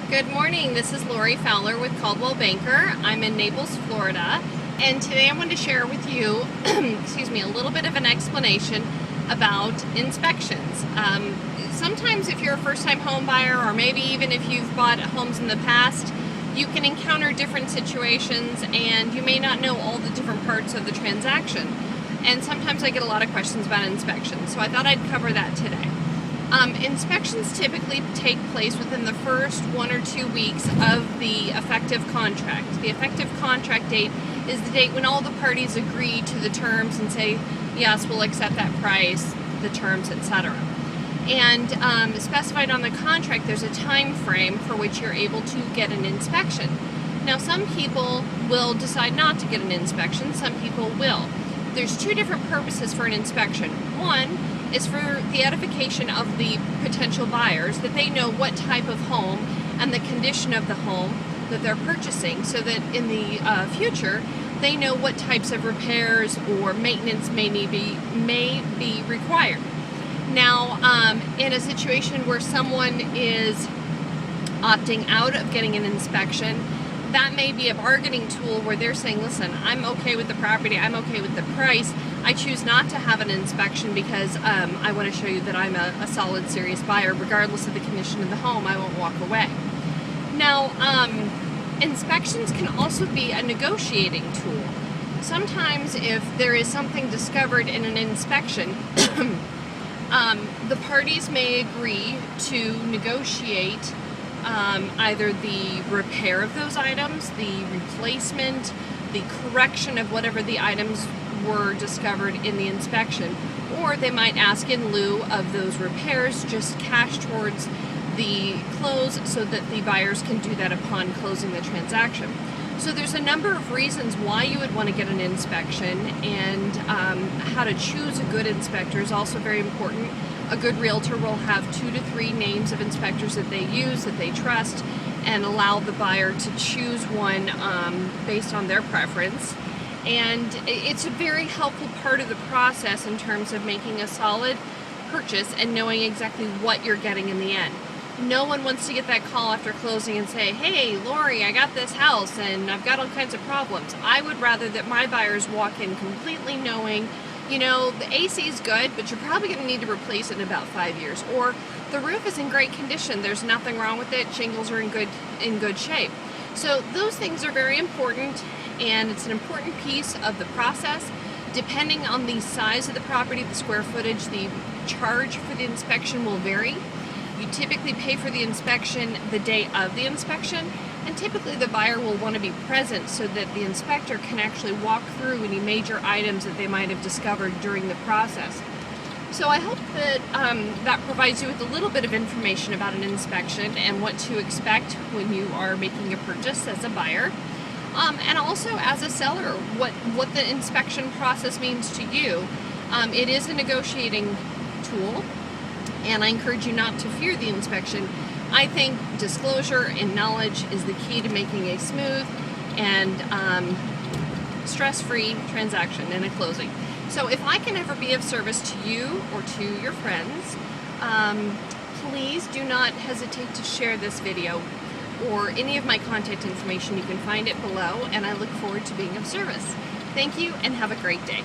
Good morning, this is Lori Fowler with Coldwell Banker. I'm in Naples, Florida, and today I want to share with you excuse me, a little bit of an explanation about inspections. Sometimes if you're a first-time home buyer, or maybe even if you've bought homes in the past, you can encounter different situations and you may not know all the different parts of the transaction. And sometimes I get a lot of questions about inspections, so I thought I'd cover that today. Inspections typically take place within the first 1 or 2 weeks of the effective contract. The effective contract date is the date when all the parties agree to the terms and say, yes, we'll accept that price, the terms, etc. And specified on the contract, there's a time frame for which you're able to get an inspection. Now, some people will decide not to get an inspection, some people will. There's two different purposes for an inspection. One is for the edification of the potential buyers, that they know what type of home and the condition of the home that they're purchasing, so that in the future they know what types of repairs or maintenance may be required. Now, in a situation where someone is opting out of getting an inspection, that may be a bargaining tool where they're saying, listen, I'm okay with the property, I'm okay with the price, I choose not to have an inspection because I want to show you that I'm a solid, serious buyer. Regardless of the condition of the home, I won't walk away. Now, inspections can also be a negotiating tool. Sometimes if there is something discovered in an inspection, the parties may agree to negotiate either the repair of those items, the replacement, the correction of whatever the items were discovered in the inspection, or they might ask in lieu of those repairs just cash towards the close so that the buyers can do that upon closing the transaction. So there's a number of reasons why you would want to get an inspection, and how to choose a good inspector is also very important. A good realtor will have 2 to 3 names of inspectors that they use, that they trust, and allow the buyer to choose one based on their preference. And it's a very helpful part of the process in terms of making a solid purchase and knowing exactly what you're getting in the end. No one wants to get that call after closing and say, hey, Lori, I got this house and I've got all kinds of problems. I would rather that my buyers walk in completely knowing, you know, the AC is good, but you're probably going to need to replace it in about 5 years. Or the roof is in great condition, there's nothing wrong with it, shingles are in good shape. So those things are very important, and it's an important piece of the process. Depending on the size of the property, the square footage, the charge for the inspection will vary. You typically pay for the inspection the day of the inspection, and typically the buyer will want to be present so that the inspector can actually walk through any major items that they might have discovered during the process. So I hope that that provides you with a little bit of information about an inspection and what to expect when you are making a purchase as a buyer. And also as a seller, what the inspection process means to you. It is a negotiating tool, and I encourage you not to fear the inspection. I think disclosure and knowledge is the key to making a smooth and stress-free transaction and a closing. So if I can ever be of service to you or to your friends, please do not hesitate to share this video or any of my contact information. You can find it below, and I look forward to being of service. Thank you, and have a great day.